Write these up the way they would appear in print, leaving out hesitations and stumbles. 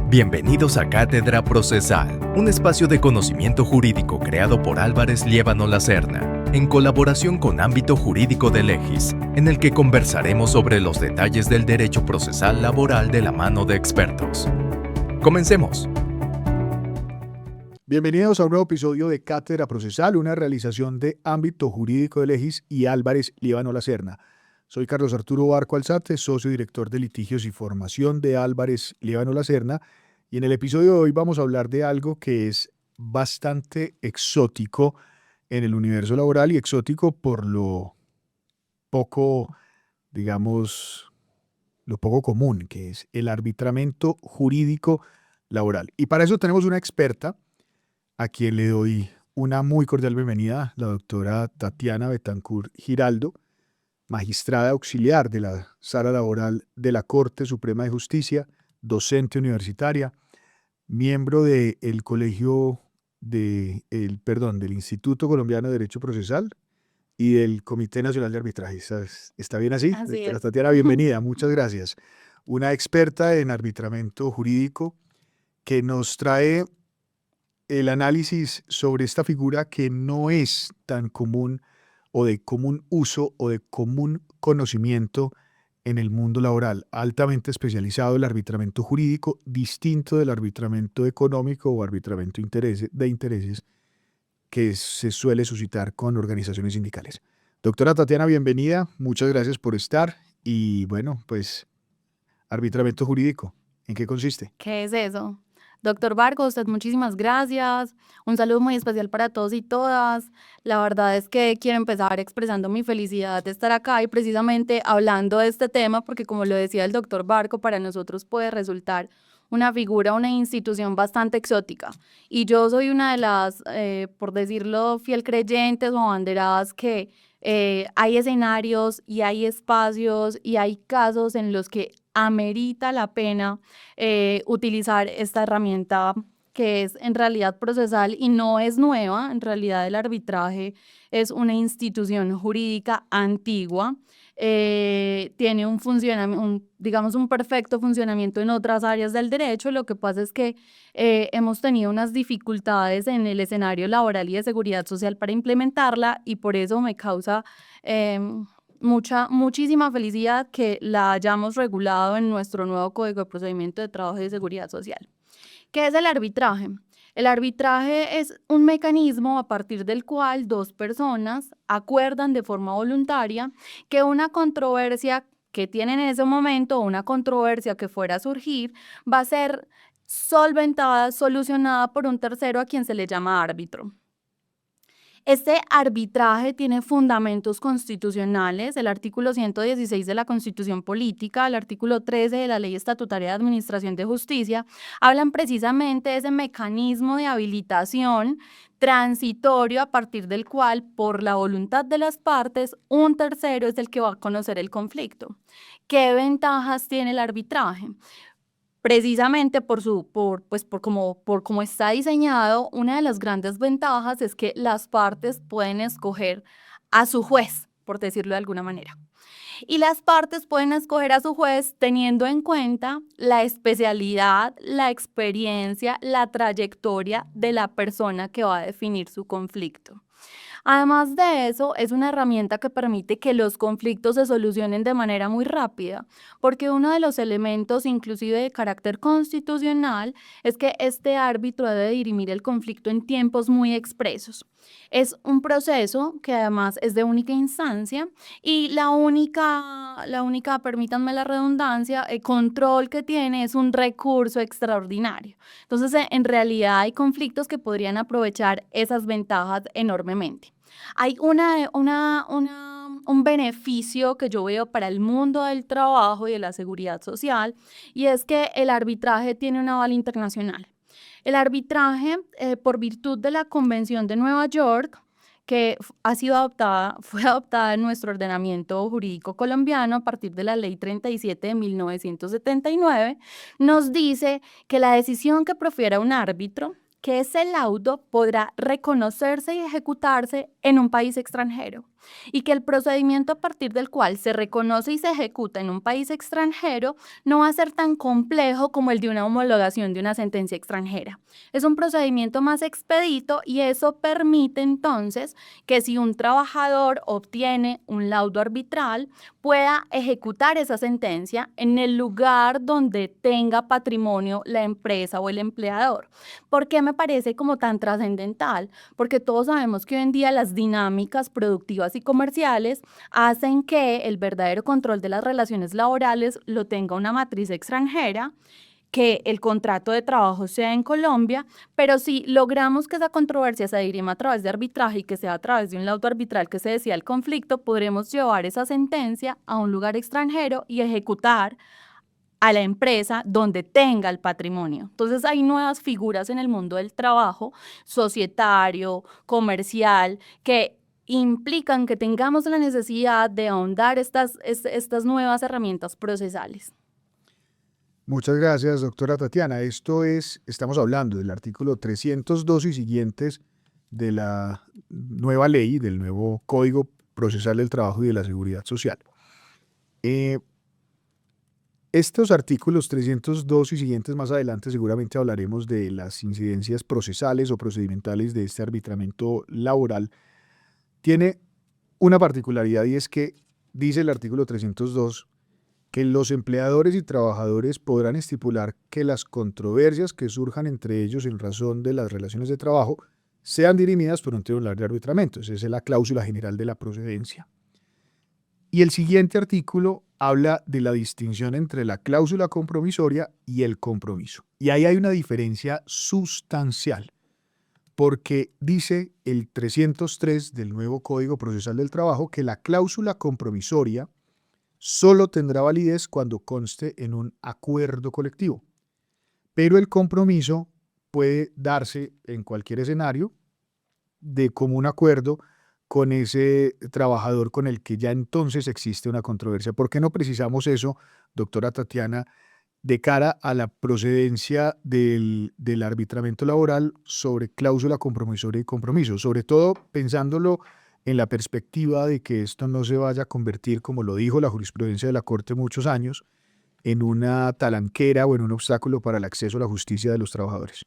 Bienvenidos a Cátedra Procesal, un espacio de conocimiento jurídico creado por Álvarez Liébano Lacerna, en colaboración con Ámbito Jurídico de Legis, en el que conversaremos sobre los detalles del derecho procesal laboral de la mano de expertos. Comencemos. Bienvenidos a un nuevo episodio de Cátedra Procesal, una realización de Ámbito Jurídico de Legis y Álvarez Liébano Lacerna. Soy Carlos Arturo Barco Alzate, socio director de litigios y formación de Álvarez Liébano Lacerna, y en el episodio de hoy vamos a hablar de algo que es bastante exótico en el universo laboral y exótico por lo poco, digamos, lo poco común, que es el arbitramiento jurídico laboral. Y para eso tenemos una experta a quien le doy una muy cordial bienvenida, la doctora Tatiana Betancourt Giraldo, magistrada auxiliar de la Sala Laboral de la Corte Suprema de Justicia, docente universitaria, miembro del del Instituto Colombiano de Derecho Procesal y del Comité Nacional de Arbitraje. ¿Está bien así? Así Doctora es. Tatiana, bienvenida, muchas gracias. Una experta en arbitramiento jurídico que nos trae el análisis sobre esta figura que no es tan común o de común uso o de común conocimiento en el mundo laboral, altamente especializado el arbitramiento jurídico, distinto del arbitramiento económico o arbitramiento de intereses que se suele suscitar con organizaciones sindicales. Doctora Tatiana, bienvenida, muchas gracias por estar y bueno, pues arbitramiento jurídico, ¿en qué consiste? ¿Qué es eso? Doctor Vargas, usted muchísimas gracias. Un saludo muy especial para todos y todas. La verdad es que quiero empezar expresando mi felicidad de estar acá y precisamente hablando de este tema porque, como lo decía el doctor Barco, para nosotros puede resultar una figura, una institución bastante exótica. Y yo soy una de las, por decirlo, fiel creyentes o abanderadas que hay escenarios y hay espacios y hay casos en los que amerita la pena utilizar esta herramienta que es en realidad procesal y no es nueva. En realidad el arbitraje es una institución jurídica antigua, tiene un funcionamiento, digamos un perfecto funcionamiento en otras áreas del derecho. Lo que pasa es que hemos tenido unas dificultades en el escenario laboral y de seguridad social para implementarla y por eso me causa muchísima felicidad que la hayamos regulado en nuestro nuevo Código de Procedimiento de Trabajo y de Seguridad Social. ¿Qué es el arbitraje? El arbitraje es un mecanismo a partir del cual dos personas acuerdan de forma voluntaria que una controversia que tienen en ese momento o una controversia que fuera a surgir va a ser solventada, solucionada por un tercero a quien se le llama árbitro. Este arbitraje tiene fundamentos constitucionales, el artículo 116 de la Constitución Política, el artículo 13 de la Ley Estatutaria de Administración de Justicia, hablan precisamente de ese mecanismo de habilitación transitorio a partir del cual, por la voluntad de las partes, un tercero es el que va a conocer el conflicto. ¿Qué ventajas tiene el arbitraje? Precisamente por cómo está diseñado, una de las grandes ventajas es que las partes pueden escoger a su juez, por decirlo de alguna manera. Y las partes pueden escoger a su juez teniendo en cuenta la especialidad, la experiencia, la trayectoria de la persona que va a definir su conflicto. Además de eso, es una herramienta que permite que los conflictos se solucionen de manera muy rápida, porque uno de los elementos, inclusive de carácter constitucional, es que este árbitro debe dirimir el conflicto en tiempos muy expresos. Es un proceso que además es de única instancia y la única, permítanme la redundancia, el control que tiene es un recurso extraordinario. Entonces, en realidad hay conflictos que podrían aprovechar esas ventajas enormemente. Hay un beneficio que yo veo para el mundo del trabajo y de la seguridad social, y es que el arbitraje tiene un aval internacional. El arbitraje, por virtud de la Convención de Nueva York, que fue adoptada en nuestro ordenamiento jurídico colombiano a partir de la Ley 37 de 1979, nos dice que la decisión que profiera un árbitro, que ese laudo podrá reconocerse y ejecutarse en un país extranjero. y que el procedimiento a partir del cual se reconoce y se ejecuta en un país extranjero no va a ser tan complejo como el de una homologación de una sentencia extranjera. Es un procedimiento más expedito y eso permite entonces que si un trabajador obtiene un laudo arbitral, pueda ejecutar esa sentencia en el lugar donde tenga patrimonio la empresa o el empleador. ¿Por qué me parece como tan trascendental? Porque todos sabemos que hoy en día las dinámicas productivas y comerciales hacen que el verdadero control de las relaciones laborales lo tenga una matriz extranjera, que el contrato de trabajo sea en Colombia, pero si logramos que esa controversia se dirima a través de arbitraje y que sea a través de un laudo arbitral que se decida el conflicto, podremos llevar esa sentencia a un lugar extranjero y ejecutar a la empresa donde tenga el patrimonio. Entonces hay nuevas figuras en el mundo del trabajo, societario, comercial, que implican que tengamos la necesidad de ahondar estas nuevas herramientas procesales. Muchas gracias, doctora Tatiana. Estamos hablando del artículo 302 y siguientes de la nueva ley, del nuevo Código Procesal del Trabajo y de la Seguridad Social. Estos artículos 302 y siguientes, más adelante seguramente hablaremos de las incidencias procesales o procedimentales de este arbitramiento laboral. Tiene una particularidad y es que dice el artículo 302 que los empleadores y trabajadores podrán estipular que las controversias que surjan entre ellos en razón de las relaciones de trabajo sean dirimidas por un tribunal de arbitramiento. Esa es la cláusula general de la procedencia. Y el siguiente artículo habla de la distinción entre la cláusula compromisoria y el compromiso. Y ahí hay una diferencia sustancial, porque dice el 303 del nuevo Código Procesal del Trabajo que la cláusula compromisoria solo tendrá validez cuando conste en un acuerdo colectivo, pero el compromiso puede darse en cualquier escenario de común acuerdo con ese trabajador con el que ya entonces existe una controversia. ¿Por qué no precisamos eso, doctora Tatiana, de cara a la procedencia del arbitramiento laboral sobre cláusula compromisoria y compromiso? Sobre todo pensándolo en la perspectiva de que esto no se vaya a convertir, como lo dijo la jurisprudencia de la Corte muchos años, en una talanquera o en un obstáculo para el acceso a la justicia de los trabajadores.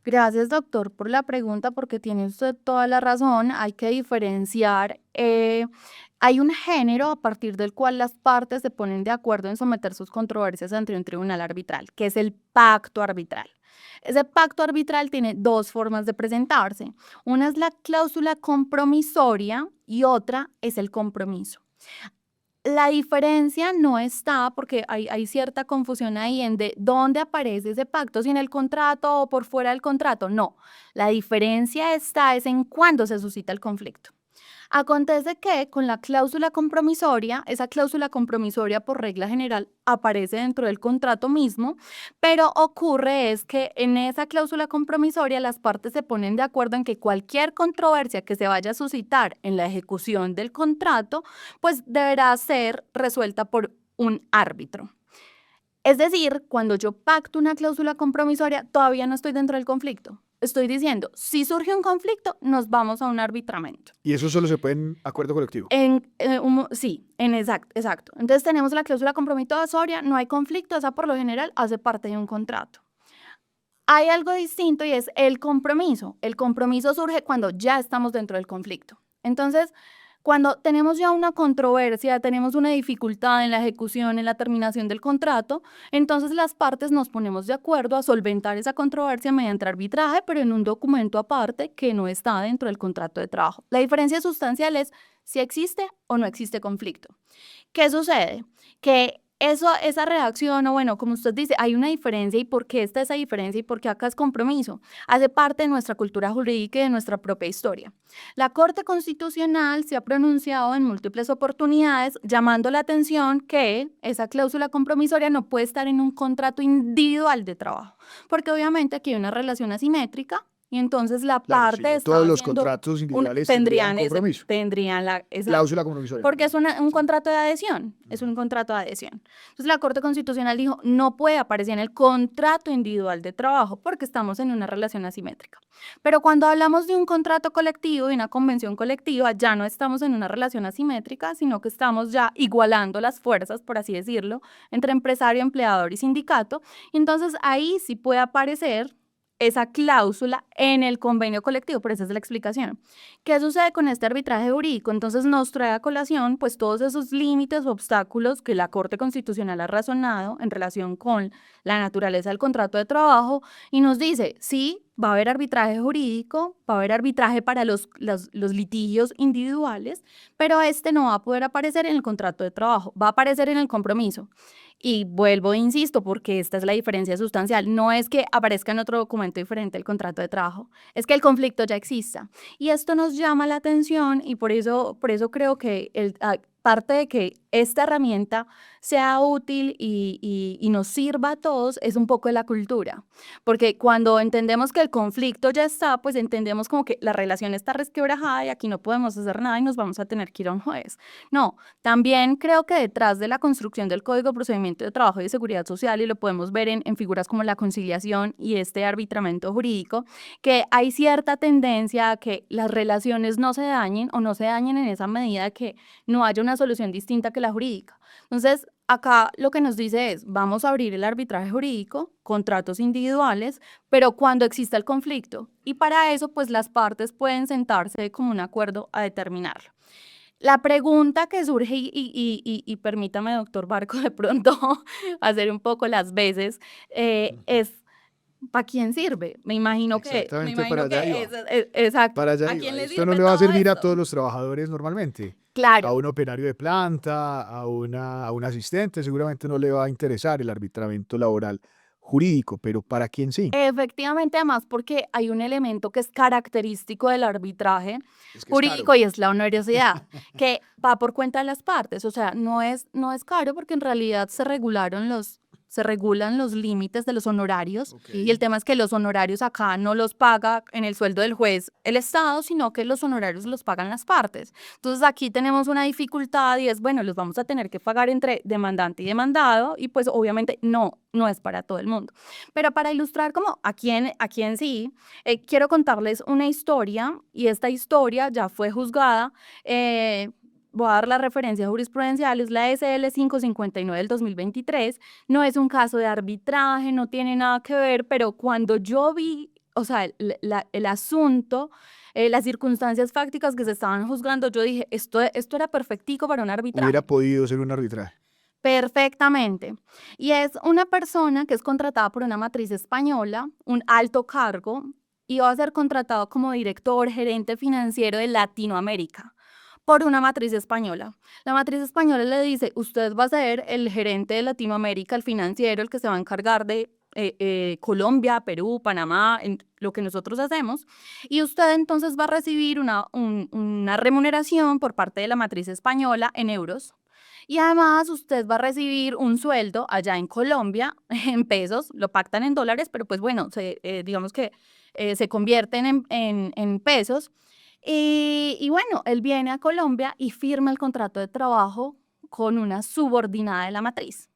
Gracias, doctor, por la pregunta, porque tiene usted toda la razón. Hay que diferenciar. Hay un género a partir del cual las partes se ponen de acuerdo en someter sus controversias ante un tribunal arbitral, que es el pacto arbitral. Ese pacto arbitral tiene dos formas de presentarse. Una es la cláusula compromisoria y otra es el compromiso. La diferencia no está, porque hay cierta confusión ahí en de dónde aparece ese pacto, si en el contrato o por fuera del contrato. No, la diferencia está es en cuándo se suscita el conflicto. Acontece que con la cláusula compromisoria, esa cláusula compromisoria por regla general aparece dentro del contrato mismo, pero ocurre es que en esa cláusula compromisoria las partes se ponen de acuerdo en que cualquier controversia que se vaya a suscitar en la ejecución del contrato, pues deberá ser resuelta por un árbitro. Es decir, cuando yo pacto una cláusula compromisoria, todavía no estoy dentro del conflicto. Estoy diciendo, si surge un conflicto, nos vamos a un arbitramiento. ¿Y eso solo se puede en acuerdo colectivo? Sí, exacto. Entonces tenemos la cláusula compromisoria, no hay conflicto, esa por lo general hace parte de un contrato. Hay algo distinto y es el compromiso. El compromiso surge cuando ya estamos dentro del conflicto. Entonces, cuando tenemos ya una controversia, tenemos una dificultad en la ejecución, en la terminación del contrato, entonces las partes nos ponemos de acuerdo a solventar esa controversia mediante arbitraje, pero en un documento aparte que no está dentro del contrato de trabajo. La diferencia sustancial es si existe o no existe conflicto. ¿Qué sucede? Que esa redacción, o bueno, como usted dice, hay una diferencia. ¿Y por qué está esa diferencia? ¿Y por qué acá es compromiso? Hace parte de nuestra cultura jurídica y de nuestra propia historia. La Corte Constitucional se ha pronunciado en múltiples oportunidades llamando la atención que esa cláusula compromisoria no puede estar en un contrato individual de trabajo, porque obviamente aquí hay una relación asimétrica y entonces la Claro, si parte no está todos los haciendo contratos individuales tendrían compromiso, tendrían esa, cláusula compromisoria. porque es un Sí. contrato de adhesión, es un contrato de adhesión. Entonces la Corte Constitucional dijo, no puede aparecer en el contrato individual de trabajo porque estamos en una relación asimétrica. Pero cuando hablamos de un contrato colectivo y una convención colectiva, ya no estamos en una relación asimétrica, sino que estamos ya igualando las fuerzas, por así decirlo, entre empresario, empleador y sindicato. Y entonces ahí sí puede aparecer esa cláusula en el convenio colectivo, pero esa es la explicación. ¿Qué sucede con este arbitraje jurídico? Entonces nos trae a colación pues todos esos límites o obstáculos que la Corte Constitucional ha razonado en relación con la naturaleza del contrato de trabajo y nos dice, sí, va a haber arbitraje jurídico, va a haber arbitraje para los litigios individuales, pero este no va a poder aparecer en el contrato de trabajo, va a aparecer en el compromiso. Y vuelvo e insisto, porque esta es la diferencia sustancial. No es que aparezca en otro documento diferente el contrato de trabajo, es que el conflicto ya exista. Y esto nos llama la atención y por eso creo que parte de que esta herramienta sea útil y nos sirva a todos es un poco de la cultura. Porque cuando entendemos que el conflicto ya está, pues entendemos como que la relación está resquebrajada y aquí no podemos hacer nada y nos vamos a tener que ir a un juez. No, también creo que detrás de la construcción del Código de Procedimiento de Trabajo y de Seguridad Social, y lo podemos ver en figuras como la conciliación y este arbitramiento jurídico, que hay cierta tendencia a que las relaciones no se dañen o no se dañen en esa medida que no haya una solución distinta que la jurídica. Entonces, acá lo que nos dice es, vamos a abrir el arbitraje jurídico, contratos individuales, pero cuando exista el conflicto. Y para eso, pues las partes pueden sentarse como un acuerdo a determinarlo. La pregunta que surge, y permítame, doctor Barco, de pronto hacer un poco las veces, es ¿para quién sirve? Me imagino Exactamente, para allá iba. exacto. Para allá ¿A iba. quién le Esto sirve no le va a todo servir a esto? todos los trabajadores normalmente. A Claro, un operario de planta, a un asistente, seguramente no le va a interesar el arbitramiento laboral jurídico, pero ¿para quién sí? efectivamente, además porque hay un elemento que es característico del arbitraje Es que es caro. jurídico y es la onerosidad, que va por cuenta de las partes. O sea, no es caro porque en realidad se regulan los límites de los honorarios Ok. y el tema es que los honorarios acá no los paga en el sueldo del juez el Estado, sino que los honorarios los pagan las partes. Entonces aquí tenemos una dificultad y es, bueno, los vamos a tener que pagar entre demandante y demandado y pues obviamente no es para todo el mundo. Pero para ilustrar como a quién sí, quiero contarles una historia y esta historia ya fue juzgada. Voy a dar la referencia jurisprudencial, es la SL 559 del 2023. No es un caso de arbitraje, no tiene nada que ver, pero cuando yo vi, o sea, el asunto, las circunstancias fácticas que se estaban juzgando, yo dije, esto era perfectico para un arbitraje. Hubiera podido ser un arbitraje. Perfectamente. Y es una persona que es contratada por una matriz española, un alto cargo, y va a ser contratado como director, gerente financiero de Latinoamérica por una matriz española. La matriz española le dice, usted va a ser el gerente de Latinoamérica, el financiero, el que se va a encargar de Colombia, Perú, Panamá, en lo que nosotros hacemos, y usted entonces va a recibir una remuneración por parte de la matriz española en euros. Y además usted va a recibir un sueldo allá en Colombia en pesos, lo pactan en dólares, pero pues bueno, digamos que se convierten en pesos. Y bueno, él viene a Colombia y firma el contrato de trabajo con una subordinada de la matriz.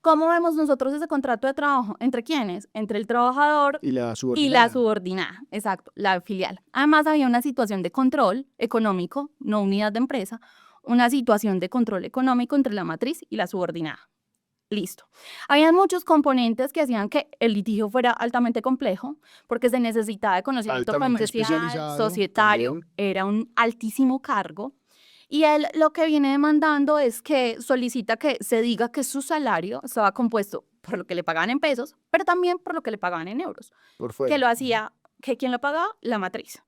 ¿Cómo vemos nosotros ese contrato de trabajo? ¿Entre quiénes? Entre el trabajador Y la y subordinada. la subordinada, exacto, la filial. Además había una situación de control económico, no unidad de empresa, una situación de control económico entre la matriz y la subordinada. Listo. Habían muchos componentes que hacían que el litigio fuera altamente complejo, porque se necesitaba de conocimiento Altamente comercial, especializado societario, también. era un altísimo cargo. Y él lo que viene demandando es que solicita que se diga que su salario estaba compuesto por lo que le pagaban en pesos, pero también por lo que le pagaban en euros. Por Que fuera. lo hacía, que ¿quién lo pagaba? La matriz.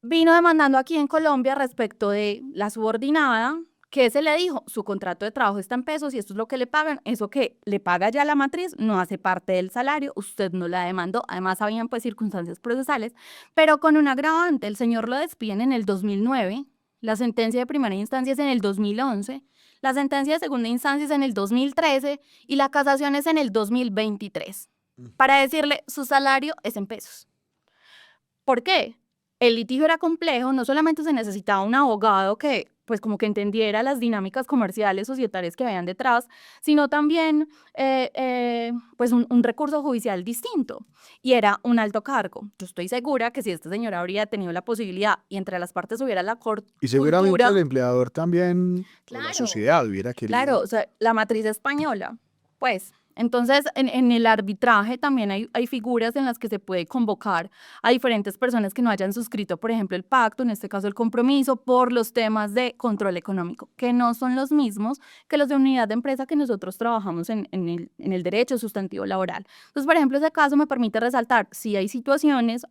Vino demandando aquí en Colombia respecto de la subordinada, que se le dijo, su contrato de trabajo está en pesos y esto es lo que le pagan, eso que le paga ya la matriz no hace parte del salario, usted no la demandó, además habían pues circunstancias procesales, pero con un agravante, el señor lo despiden en el 2009, la sentencia de primera instancia es en el 2011, la sentencia de segunda instancia es en el 2013 y la casación es en el 2023, para decirle, su salario es en pesos. ¿Por qué? El litigio era complejo, no solamente se necesitaba un abogado que pues como que entendiera las dinámicas comerciales, societarias que habían detrás, sino también pues un recurso judicial distinto y era un alto cargo. Yo estoy segura que si esta señora habría tenido la posibilidad y entre las partes hubiera la Y seguramente cultura, el empleador también, o la claro, sociedad hubiera querido. claro, o sea, la matriz española, pues. Entonces, en el arbitraje también hay figuras en las que se puede convocar a diferentes personas que no hayan suscrito, por ejemplo, el pacto, en este caso el compromiso, por los temas de control económico, que no son los mismos que los de unidad de empresa que nosotros trabajamos en el derecho sustantivo laboral. Entonces, por ejemplo, ese caso me permite resaltar, sí hay situaciones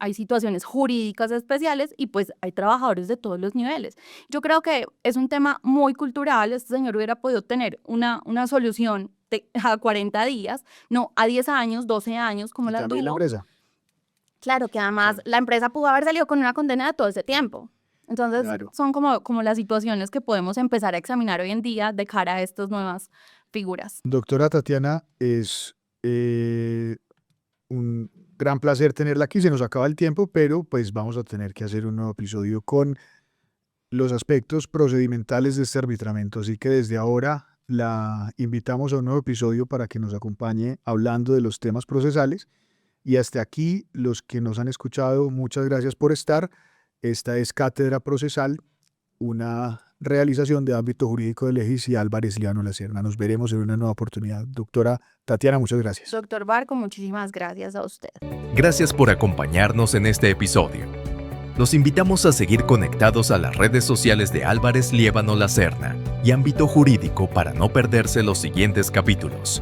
jurídicas especiales y pues hay trabajadores de todos los niveles. Yo creo que es un tema muy cultural, este señor hubiera podido tener una solución a 40 días, no a 10 años, 12 años, como Y la también la tuvo. empresa. Claro que además Sí. la empresa pudo haber salido con una condena de todo ese tiempo. Entonces, Claro. son como las situaciones que podemos empezar a examinar hoy en día de cara a estas nuevas figuras. Doctora Tatiana, es un gran placer tenerla aquí. Se nos acaba el tiempo, pero pues vamos a tener que hacer un nuevo episodio con los aspectos procedimentales de este arbitramiento. Así que desde ahora la invitamos a un nuevo episodio para que nos acompañe hablando de los temas procesales. Y hasta aquí, los que nos han escuchado, muchas gracias por estar. Esta es Cátedra Procesal, una realización de ámbito jurídico de Legis y Álvarez Líbano La Serna. Nos veremos en una nueva oportunidad. Doctora Tatiana, muchas gracias. Doctor Barco, muchísimas gracias a usted. Gracias por acompañarnos en este episodio. Los invitamos a seguir conectados a las redes sociales de Álvarez Líbano La Serna y Ámbito Jurídico para no perderse los siguientes capítulos.